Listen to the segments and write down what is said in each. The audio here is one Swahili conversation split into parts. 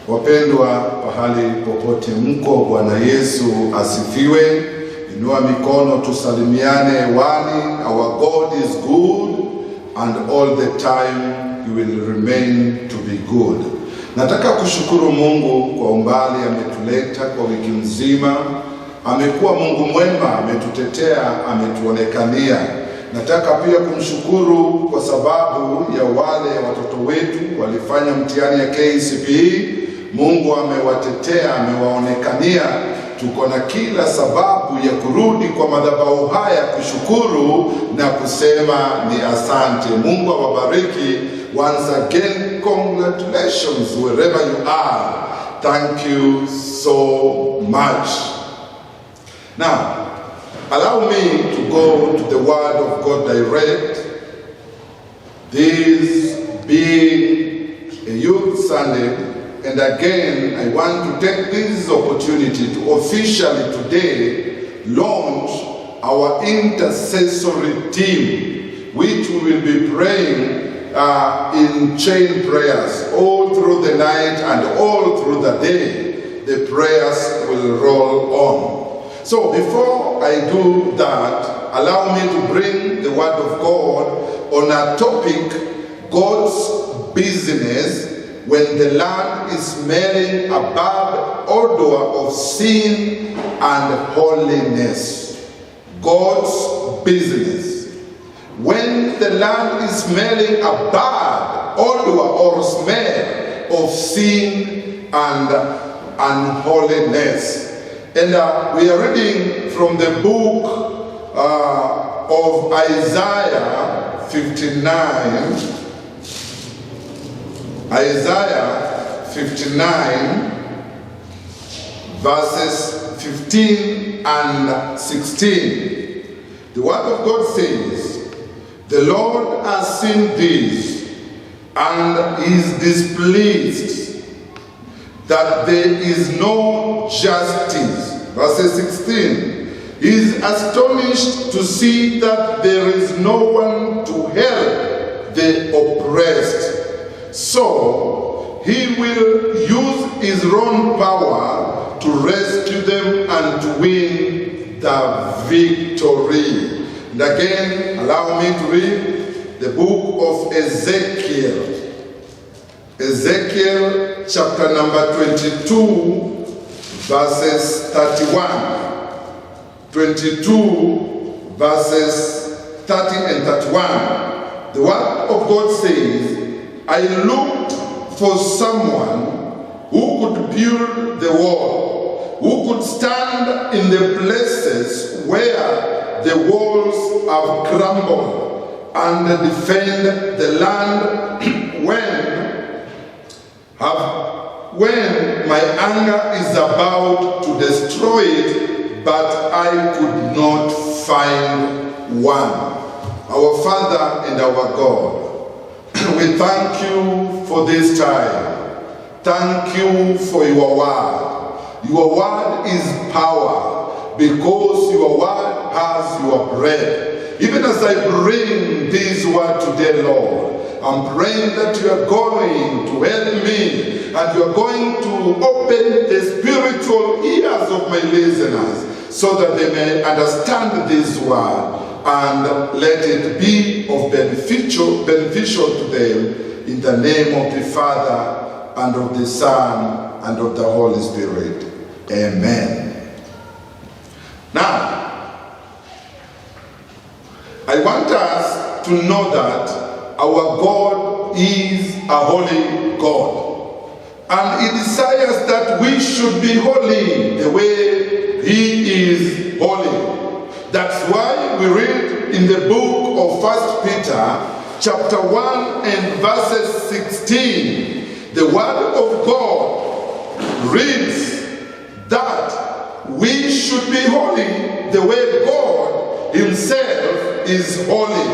Wapendwa pahali popote mko, Bwana Yesu asifiwe. Inua mikono tusalimiane hewani. Our God is good and all the time he will remain to be good. Nataka kushukuru Mungu kwa umbali ametuleta kwa wiki nzima. Amekuwa Mungu mwema, ametutetea, ametuonekania. Nataka pia kumshukuru kwa sababu ya wale watoto wetu walifanya mtihani ya KCPE. Mungu amewatetea, amewaonekania. Tuko na kila sababu ya kurudi kwa madhabahu haya kushukuru na kusema ni asante. Mungu awabariki. Once again, congratulations wherever you are. Thank you so much. Now, allow me to go to the Word of God direct. This being a Youth Sunday, and again, I want to take this opportunity to officially today launch our intercessory team, which we will be praying in chain prayers all through the night and all through the day. The prayers will roll on. So before I do that, allow me to bring the Word of God on a topic, God's business when the land is smelling a bad odor of sin and holiness. God's business. When the land is smelling a bad odor or smell of sin and unholiness. And we are reading from the book of Isaiah 59. Isaiah 59 verses 15 and 16. The Word of God says, "The Lord has seen this and is displeased that there is no justice." Verse 16. "He is astonished to see that there is no one to help the oppressed. So he will use his own power to rescue them and to win the victory." And again, allow me to read the book of Ezekiel. Ezekiel chapter number 22, verses 31. 22 verses 30 and 31. The Word of God says, "I looked for someone who could build the wall, who could stand in the places where the walls have crumbled and defend the land when my anger is about to destroy it, but I could not find one." Our Father and our God, we thank you for this time. Thank you for your word. Your word is power, because your word has your breath. Even as I bring this word today, Lord, I'm praying that you are going to help me and you are going to open the spiritual ears of my listeners so that they may understand this word and let it be of beneficial to them, in the name of the Father and of the Son and of the Holy Spirit. Amen. Now, I want us to know that our God is a holy God, and he desires that we should be holy the way he is holy. That's why we read in the book of 1 Peter chapter 1 and verses 16. The Word of God reads that we should be holy the way God himself is holy.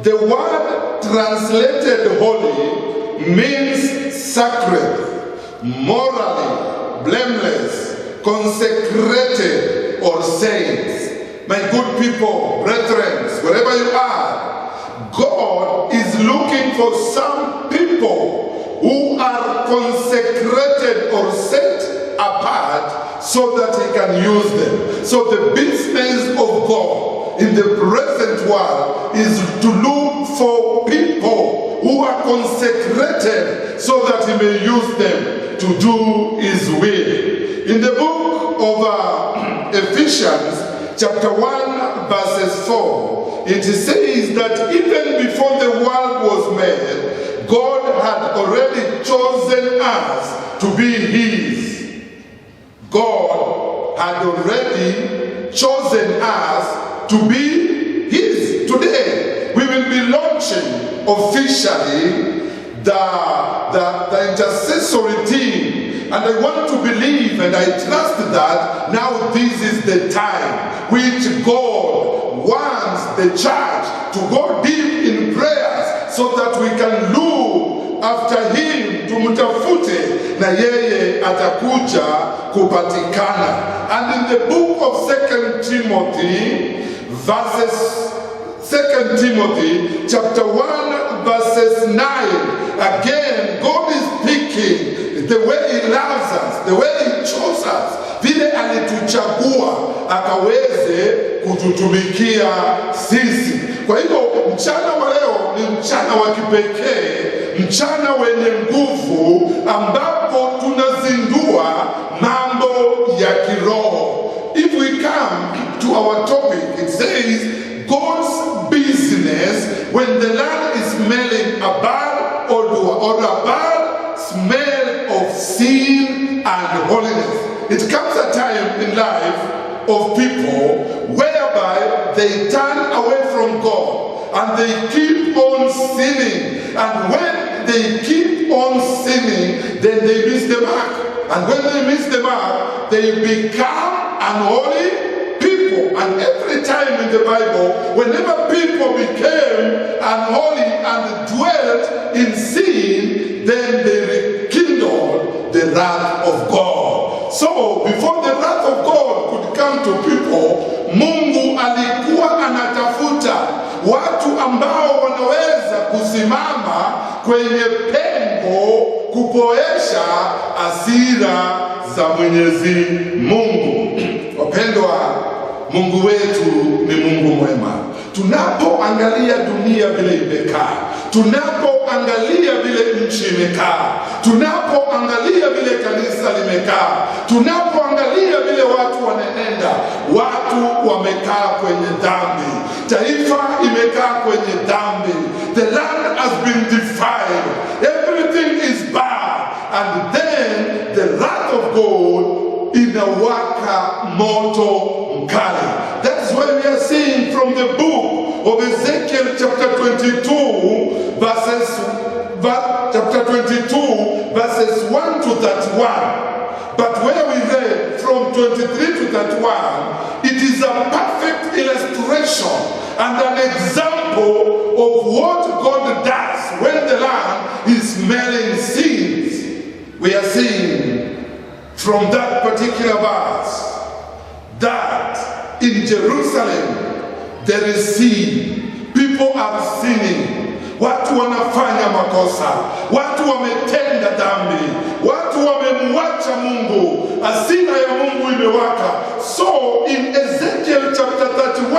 The word translated holy means sacred, morally blameless, consecrated, or saints. My good people, brethren, wherever you are, God is looking for some people who are consecrated or set apart so that he can use them. So the business of God in the present world is to look for people who are consecrated so that he may use them to do his will. In the book of Ephesians chapter 1 verses 4, it says that even before the world was made, God had already chosen us to be his. God had already chosen us to be his. Today, we will be launching officially the intercessory team. And I want to believe and I trust that now this is the time which God wants the church to go deep in prayers so that we can look after him, tumtafute na yeye atakuja kupatikana. And in the book of 2 Timothy chapter 1 verses 9, again God is speaking the way he loves us, the way he chose us, vile alituchagua akaweze kututumikia sisi. Kwa hivyo mchana wa leo ni mchana wa kipekee, mchana wenye nguvu, ambapo tunazindua mambo ya kiroho. If we come to our topic, it says God's business when the land is smelling a bad odor or a bad smell of sin and holiness. It comes a time in life of people whereby they turn away from God and they keep on sinning. And when they keep on sinning, then they miss the mark. And when they miss the mark, they become unholy people. And every time in the Bible, whenever people became unholy and dwelt in sin, then they rekindled the wrath of God. So before the wrath of God could come to people, Mungu alikuwa anatafuta watu ambao wanaweza kusimama kwenye pengo kupoesha hasira za Mwenyezi Mungu. Wapendwa, Mungu wetu ni Mungu mwema. Tunapoangalia dunia vile imekaa, tunapoangalia vile nchi imekaa, tunapoangalia vile kanisa limekaa, tunapoangalia vile watu wanenenda, watu wamekaa kwenye dhambi, taifa imekaa kwenye dhambi, the land has been defiled, everything is bad, and then the wrath of God inawaka moto mkali. That's why we are seeing from the book of Ezekiel chapter 22 verses 1 to 31. But where we read from 23 to 31, it is a perfect illustration and an example of what God does when the land is smelling sins. We are seeing from that particular verse that in Jerusalem there is sin. People are sinning. Watu wanafanya makosa. Watu wametenda dhambi. Watu wamemwacha Mungu. Hasira ya Mungu imewaka. So in Ezekiel chapter 31,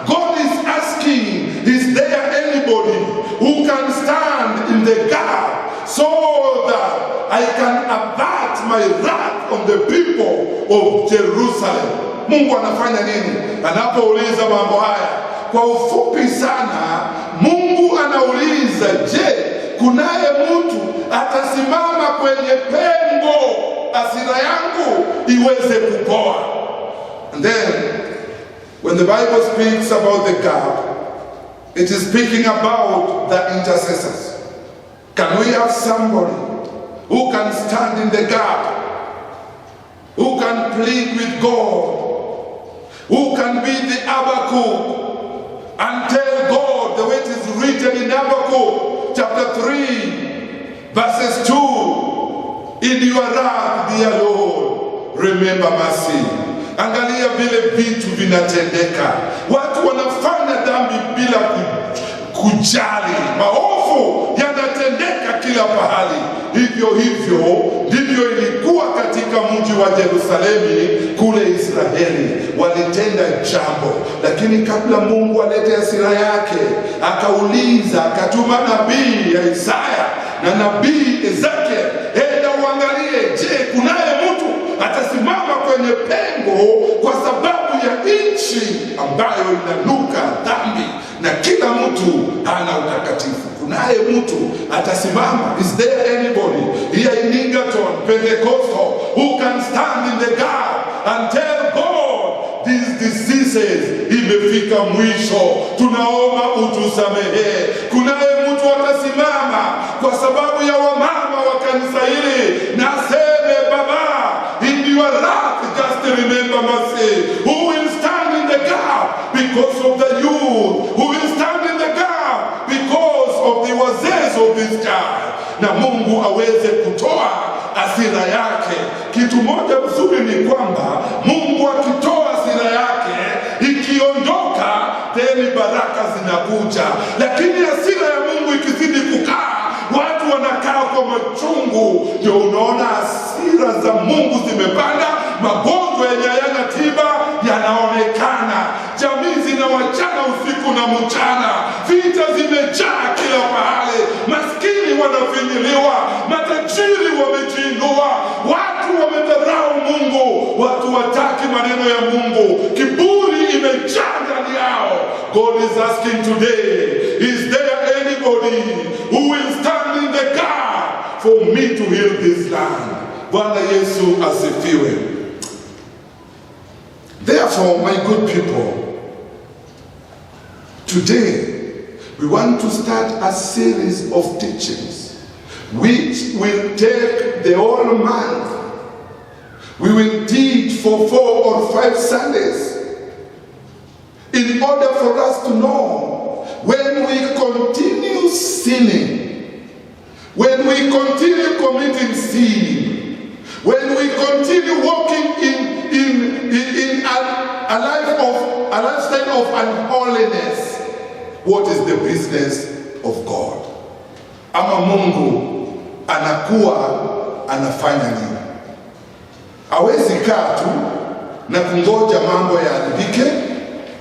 God is asking, is there anybody who can stand in the gap so that I can avert my wrath on the people of Jerusalem? Mungu anafanya nini anapouliza mambo haya? Kwa ufupi sana, Mungu anauliza, je, kunaye mtu atasimama kwenye pengo hasira yangu iweze kupoa? And then when the Bible speaks about the gap, it is speaking about the intercessors. Can we have somebody who can stand in the gap, who can plead with God, who can be the Habakkuk and tell God the way it is written in Habakkuk chapter 3 verses 2, in your wrath, dear Lord, remember mercy. Angalia vile vitu vinatendeka, watu wanafanya dhambi bila kujali, maovu yanatendeka kila pahali, hivyo ndivyo ilikuwa katika mji wa Yerusalemu kule Israeli. Walitenda jambo, lakini kabla Mungu alete hasira yake, akauliza, akatuma nabii ya Isaya na nabii Ezekiel, enda uangalie, je, kunaye mtu atasimama kwenye pengo kwa sababu ya nchi ambayo inanuka dhambi na kila mtu hana utakatifu? Kunaye mtu atasimama? Is there anybody here in Egerton Pentecostal who can stand in the gap and tell God, these diseases imefika mwisho, tunaomba utusamehe? Kunaye mtu atasimama kwa sababu ya wamama wa kanisa hili na seme, Baba, in your wrath just remember mercy? Who will stand in the gap because of the youth? Who will stand in the gap because of the wazee of this child? Na Mungu aweze kutoa hasira yake. Kitu moja mzuri ni kwamba Mungu akitoa hasira yake, ikiondoka, tena baraka zinakuja. Lakini hasira ya Mungu ikizidi kukaa, watu wanakaa kwa machungu. Ndio unaona hasira za Mungu zimepanda, magonjwa yenye hayana tiba yanaonekana, jamii zinawachana usiku na mchana, vita zimejaa kila mahali, maskini wanafinyiliwa, matajiri wamejiinua, watu wamedharau Mungu, watu wataki maneno ya Mungu, kiburi imejaa ndani yao. God is asking today, is there anybody who will stand in the gap for me to heal this land? Bwana Yesu asifiwe. Therefore, my good people, today we want to start a series of teachings which will take the whole month. We will teach for 4 or 5 Sundays in order for us to know, when we continue sinning, when we continue committing sin, when we continue walking in a lifestyle of unholiness, what is the business of God? Ama Mungu anakuwa anafanya nini? Hawezi kaa tu na kungoja mambo yaharibike.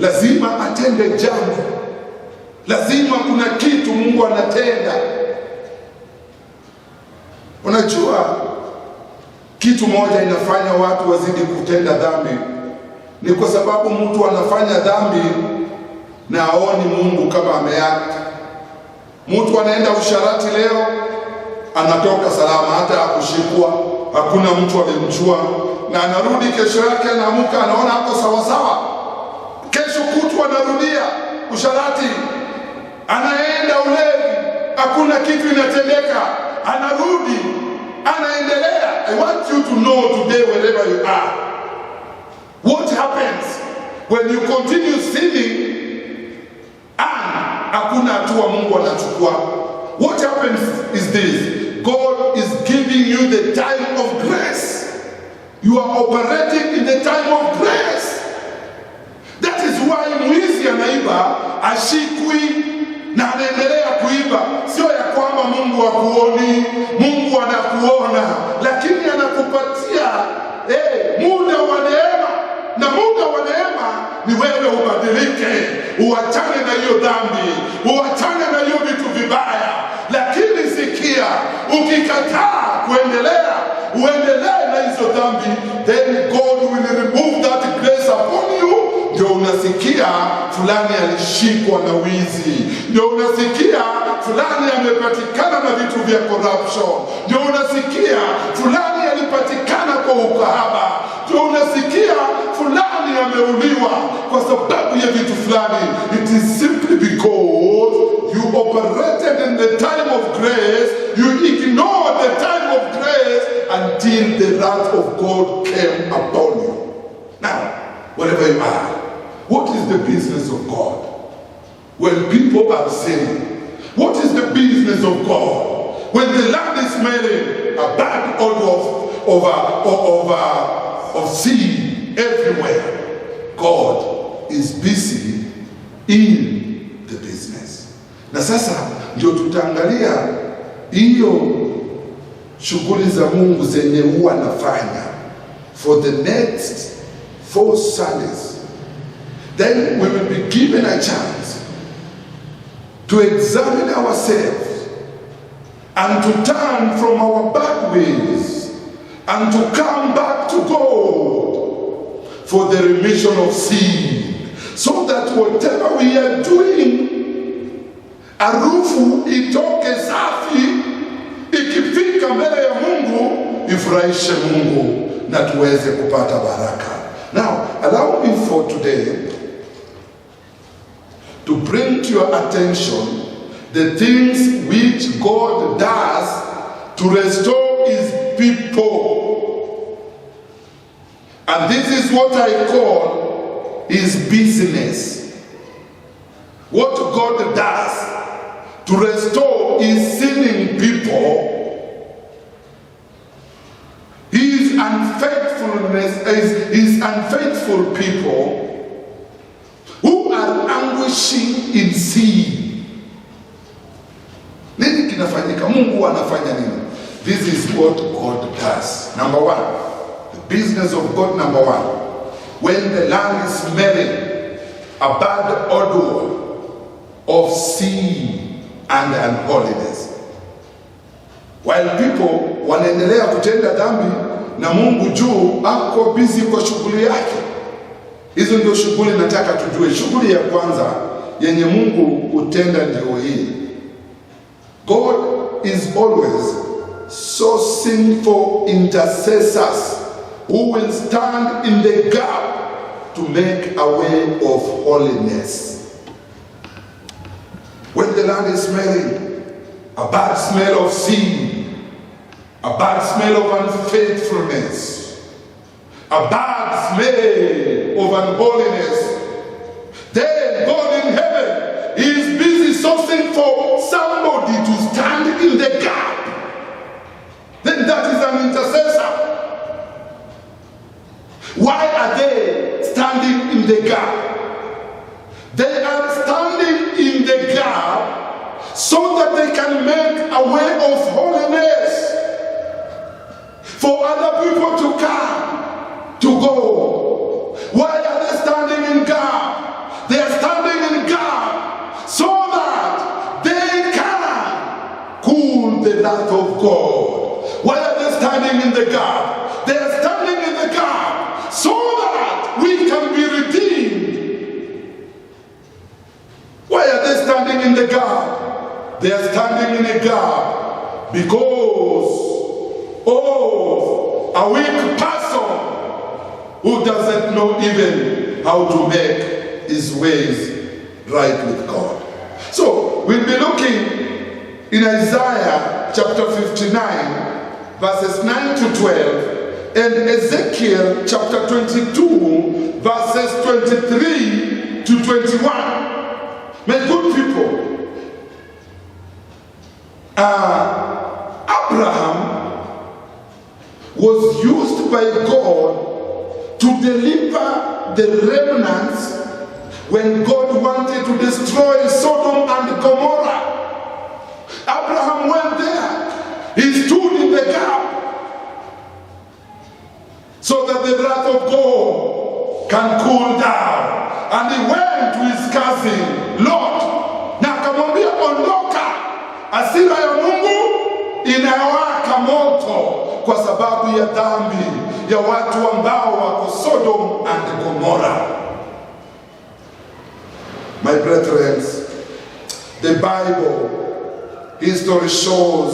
Lazima atende jambo, lazima kuna kitu Mungu anatenda. Unajua, kitu moja inafanya watu wazidi kutenda dhambi ni kwa sababu mtu anafanya dhambi na aoni Mungu kama ameacha. Mtu anaenda usharati leo, anatoka salama, hata akushikwa, hakuna mtu alimjua, na anarudi kesho yake, anaamka anaona hapo sawa sawa. Kesho kutwa anarudia usharati, anaenda ulevi, hakuna kitu inatendeka, anarudi, anaendelea. I want you to know today, wherever you are, what happens when you continue sinning and hakuna hatua Mungu anachukua. What happens is this: God is giving you the time of grace. You are operating in the time of grace. That is why mwizi anaiba ashikwi na anaendelea kuiba. Sio ya kwamba Mungu hakuoni, Mungu anakuona, lakini anakupatia muda wa neema. Na muda wa neema ni wewe ubadilike, uachane na hiyo dhambi, uachane na hiyo vitu vibaya. Lakini sikia, ukikataa kuendelea, uendelee na hizo dhambi, then God will remove that grace upon you. Ndio unasikia fulani alishikwa na wizi, ndio unasikia fulani amepatikana na vitu vya corruption, ndio unasikia fulani alipatikana kwa ukahaba, ndio unasikia fulani ameuliwa kwa sababu ya vitu fulani. It is simply because you operated in the time of grace, you ignored the time of grace until the wrath of God came upon you. Now, wherever you are, what is the business of God? When people are sinning, what is the business of God? When the land is smelling a bad odor of sin everywhere, God is busy in the business. Na sasa ndio tutaangalia hiyo shughuli za Mungu zenye huwa nafanya for the next 4 Sundays, then we will be given a chance to examine ourselves and to turn from our bad ways and to come back to God for the remission of sin, so that whatever we are doing, harufu itoke safi, ikifika mbele ya Mungu ifurahishe Mungu na tuweze kupata baraka. Now, allow me for today to bring to your attention the things which God does to restore his people. And this is what I call his business. What God does to restore his sinning people, his unfaithful people who are anguishing in sin. Nini kinafanyika? Mungu anafanya nini? This is what God does. Number one, the business of God, number one, when the land is smelling a bad odor of sin and unholiness, while people wanaendelea kutenda dhambi na Mungu juu ako busy kwa shughuli yake. Hizo ndio shughuli nataka tujue. Shughuli ya kwanza yenye Mungu utenda ndio hii. God is always sourcing for intercessors who will stand in the gap to make a way of holiness. When the land is smelling a bad smell of sin, a bad smell of unfaithfulness, a bad smell of unholiness, then God in heaven is busy sourcing for somebody to stand in the gap. Then that is an intercessor. Why are they standing in the gap? They are standing in the gap so that they can make a way of holiness for other people to come to God. Why are they standing in gap? They are standing in gap so that they can cool the wrath of God. Why are they standing in the gap? They are standing in the gap so that we can be redeemed. Why are they standing in the gap? They are standing in a gap because of a weak person who doesn't know even how to make his ways right with God. So we'll be looking in Isaiah chapter 59 verses 9 to 12 and Ezekiel chapter 22 verses 23 to 21. My good people, Abraham was used by God to deliver the remnants when God wanted to destroy Sodom and Gomorrah. Abraham went there. He stood in the gap so that the wrath of God can cool down. And he went to his cousin Lot na akamwambia, ondoka, hasira ya Mungu inawaka moto kwa sababu ya dhambi ya watu ambao wako Sodom and Gomorrah. My brethren, the Bible history shows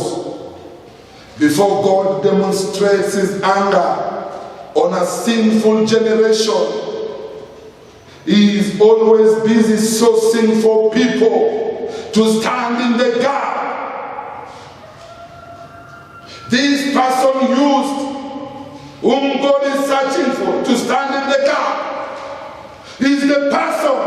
before God demonstrates his anger on a sinful generation, he is always busy sourcing for people to stand in the gap. This person used, whom God is searching for to stand in the gap, is the person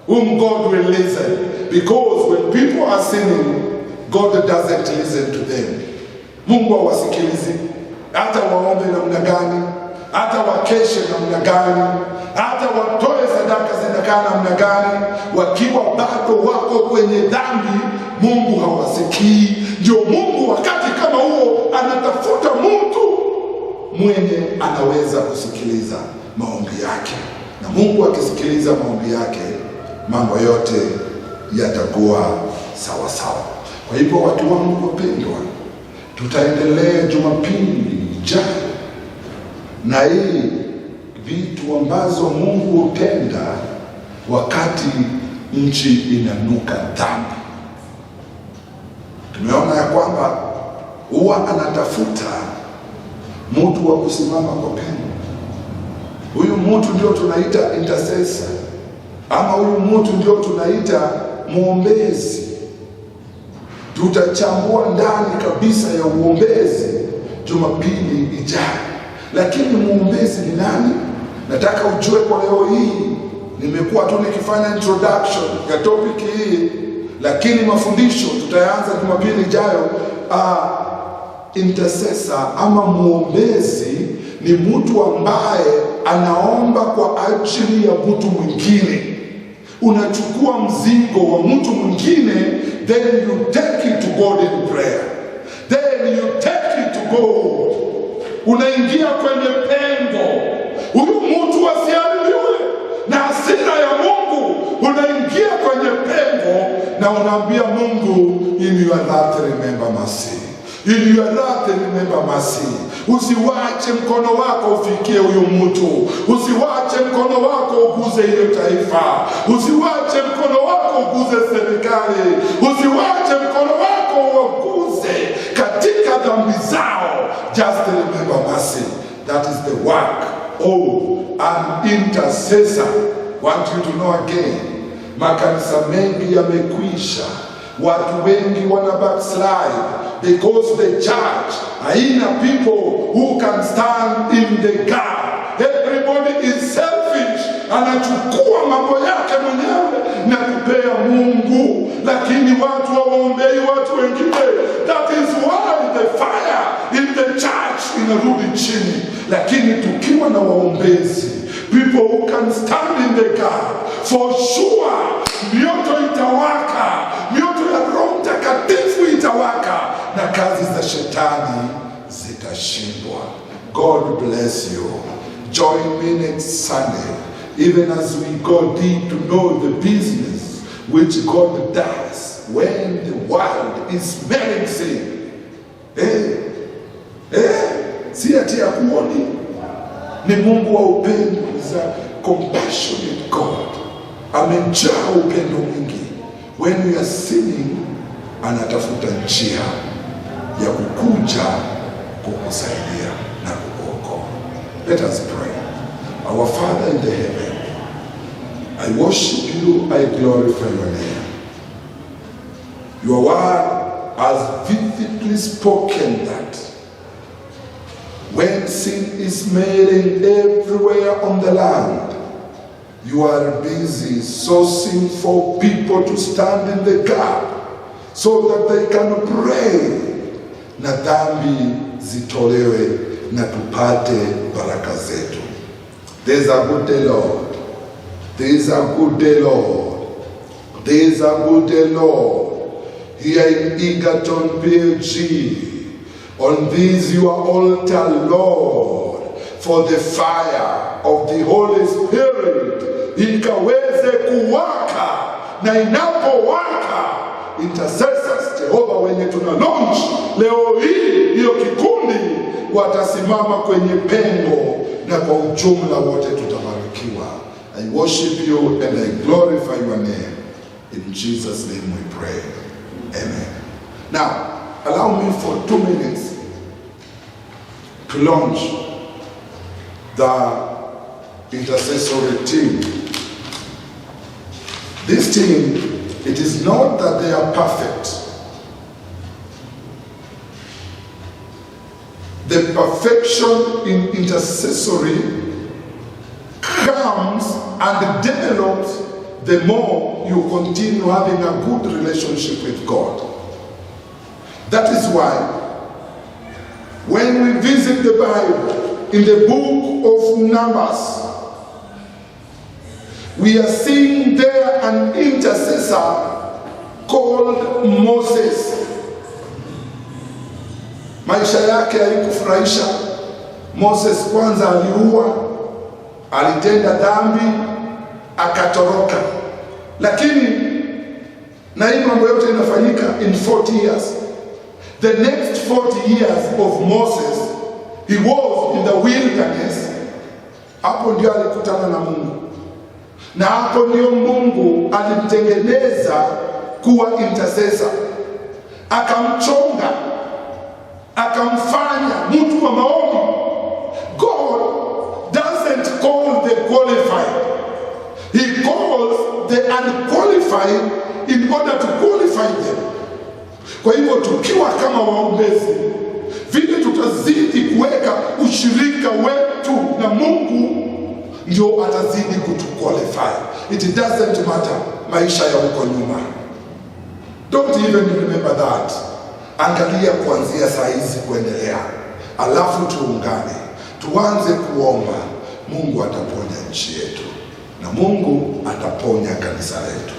whom God will listen. Because when people are sinning, God doesn't listen to them. Mungu hawasikilizi. Hata waombe namna gani, hata wakeshe namna gani, hata watoe sadaka zinakaa namna gani, wakiwa bado wako kwenye dhambi, Mungu hawasikii. Ndio Mungu wakati kama huo mwenye anaweza kusikiliza maombi yake. Na Mungu akisikiliza maombi yake, mambo yote yatakuwa sawa sawa. Kwa hivyo watu wangu wapendwa, tutaendelea Jumapili ijayo na hii vitu ambazo Mungu hutenda wakati nchi inanuka dhambi. Tumeona ya kwamba huwa anatafuta mtu wa kusimama kwa pendo. Huyu mtu ndio tunaita intercessor, ama huyu mtu ndio tunaita muombezi. Tutachambua ndani kabisa ya uombezi Jumapili ijayo. Lakini muombezi ni nani? Nataka ujue kwa leo hii. Nimekuwa tu nikifanya introduction ya topic hii, lakini mafundisho tutaanza Jumapili ijayo. Intercessor ama muombezi ni mtu ambaye anaomba kwa ajili ya mtu mwingine. Unachukua mzigo wa mtu mwingine, then you take it to God in prayer, then you take it to God. Unaingia kwenye pengo, huyu mtu asiharibiwe na hasira ya Mungu. Unaingia kwenye pengo na unaambia Mungu, in your wrath remember mercy, in your wrath remember mercy. Usiwache mkono wako ufikie huyo mtu, usiwache mkono wako uguze ile taifa, usiwache mkono wako uguze serikali, usiwache mkono wako uguze katika dhambi zao. Just remember mercy. That is the work of an intercessor. Want you to know again, makanisa mengi yamekwisha, watu wengi wana backslide because the church haina people who can stand in the gap. Everybody is selfish, anachukua mambo yake mwenyewe na kupea Mungu, lakini watu hawaombei watu wengine. That is why the fire in the church inarudi chini. Lakini tukiwa na waombezi, people who can stand in the gap, for sure mioto itawaka, mioto ya Roho Mtakatifu itawaka na kazi za shetani zitashindwa. God bless you. Join me next Sunday, even as we go deep to know the business which God does when the world is smelling sin. Si ati ya kuoni, ni Mungu wa upendo, is a compassionate God. Amejaa upendo mwingi. When we are sinning, anatafuta njia ya kukuja kukusaidia na kukuokoa. Let us pray. Our Father in the heaven, I worship you, I glorify your name. Your word has vividly spoken that when sin is made everywhere on the land, you are busy sourcing for people to stand in the gap so that they can pray na dhambi zitolewe na tupate baraka zetu. There is a good day, Lord. There is a good day, Lord. There is a good day, Lord. Here in Egerton PLG, on this your altar, Lord, for the fire of the Holy Spirit ikaweze kuwaka, na inapowaka intercessors Jehova wenye tuna launch leo hii, hiyo kikundi watasimama kwenye pengo, na kwa ujumla wote tutabarikiwa. I worship you and I glorify your name. In Jesus' name we pray. Amen. Now, allow me for 2 minutes to launch the intercessory team. This team, it is not that they are perfect. The perfection in intercessory comes and develops the more you continue having a good relationship with God. That is why when we visit the Bible in the book of Numbers, we are seeing there an intercessor called Moses. Maisha yake haikufurahisha Moses kwanza aliua, alitenda dhambi, akatoroka. Lakini na hii mambo yote inafanyika in 40 years. The next 40 years of Moses, he was in the wilderness. Hapo ndio alikutana na Mungu. Na hapo ndio Mungu alimtengeneza kuwa intercessor. Akamchonga, akamfanya mtu wa maombi. God doesn't call the qualified. He calls the unqualified in order to qualify them. Kwa hivyo tukiwa kama waombezi, vile tutazidi kuweka ushirika wetu na Mungu, ndio atazidi kutuqualify. It doesn't matter maisha ya huko nyuma. Don't even remember that. Angalia kuanzia saa hizi kuendelea. Alafu tuungane, tuanze kuomba. Mungu ataponya nchi yetu, na Mungu ataponya kanisa letu,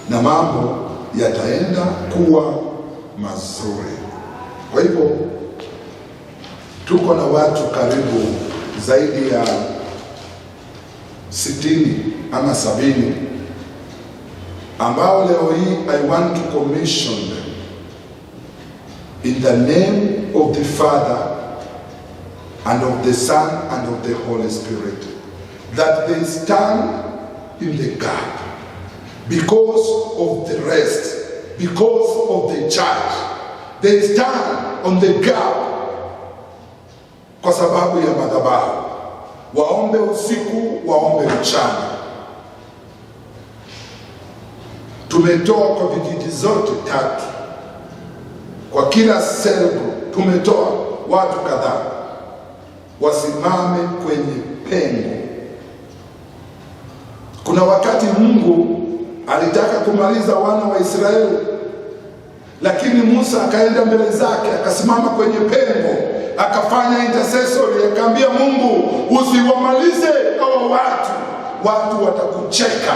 na mambo yataenda kuwa mazuri. Kwa hivyo tuko na watu karibu zaidi ya 60 ama 70 ambao leo hii I want to commission them in the name of the Father and of the Son and of the Holy Spirit, that they stand in the gap because of the rest, because of the church. They stand on the gap kwa sababu ya madhabahu. Waombe usiku, waombe mchana. Tumetoa kwa vijiji zote 3, kwa kila cell group tumetoa watu kadhaa wasimame kwenye pengo. Kuna wakati Mungu alitaka kumaliza wana wa Israeli, lakini Musa akaenda mbele zake, akasimama kwenye pengo, akafanya intercessory, akaambia Mungu, usiwamalize hawa watu watakucheka.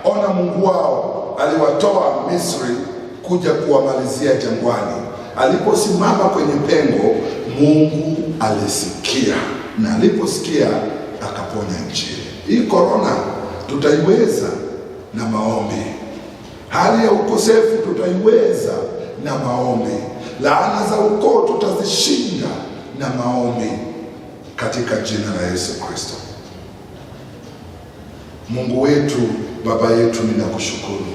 Ona, Mungu wao aliwatoa Misri kuja kuwamalizia jangwani. Aliposimama kwenye pengo, Mungu alisikia, na aliposikia akaponya nchi. Hii corona tutaiweza na maombi. Hali ya ukosefu tutaiweza na maombi. Laana za ukoo tutazishinda na maombi, katika jina la Yesu Kristo. Mungu wetu, Baba yetu, ninakushukuru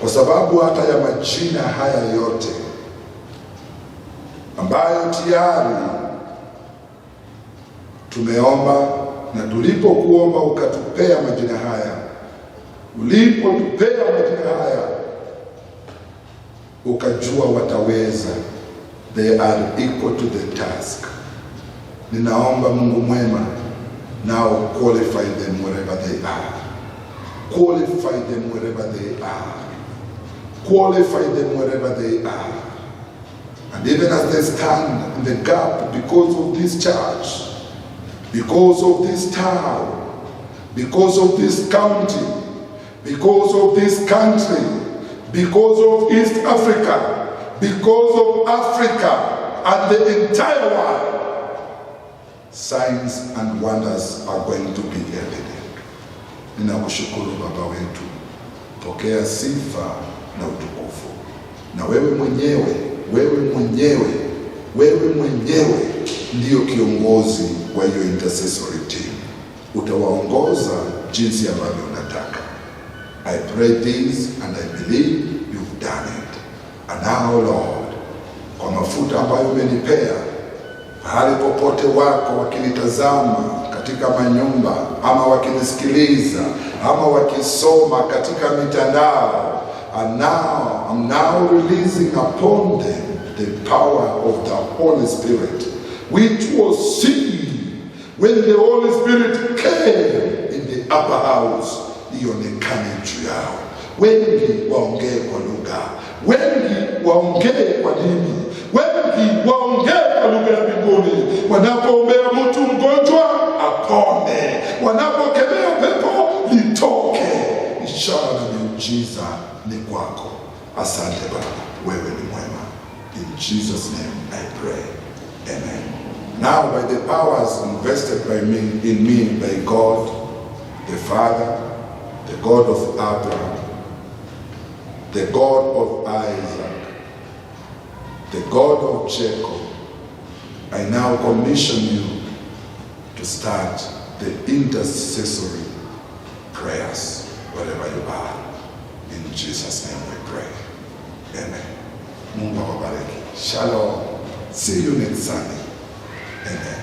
kwa sababu hata ya majina haya yote ambayo tayari tumeomba, na tulipokuomba ukatupea majina haya, ulipotupea majina haya ukajua wataweza. They are equal to the task. Ninaomba Mungu mwema, now qualify them wherever they are. Qualify them wherever they are. Qualify them wherever they are. And even as they stand in the gap because of this church, because of this town, because of this county, because of this country, because of East Africa, because of Africa and the entire world, signs and wonders are going to be evident. Ninakushukuru Baba wetu, pokea sifa na utukufu. Na wewe mwenyewe ndiyo kiongozi wa hiyo intercessory team. Utawaongoza jinsi ambavyo unataka. I pray this and I believe you've done it. And now Lord, kwa mafuta ambayo umenipea, mahali popote wako wakinitazama katika manyumba, ama wakinisikiliza, ama wakisoma katika mitandao, and I'm now releasing upon them the power of the Holy Spirit, which was seen when the Holy Spirit came in the upper house. Ionekane juu yao. Wengi waongee kwa lugha, wengi waongee kwa dini, wengi waongee kwa lugha ya mbinguni. Wanapoombea mtu mgonjwa apone, wanapokemea pepo litoke. Ishara na miujiza ni kwako. Asante Baba, wewe ni mwema. In Jesus' name I pray. Amen. Now, by the powers invested in me by God, the Father, the God of Abraham, the God of Isaac, the God of Jacob, I now commission you to start the intercessory prayers wherever you are. In Jesus' name we pray. Amen. Mungu awabariki. Shalom. See you next Sunday. Amen.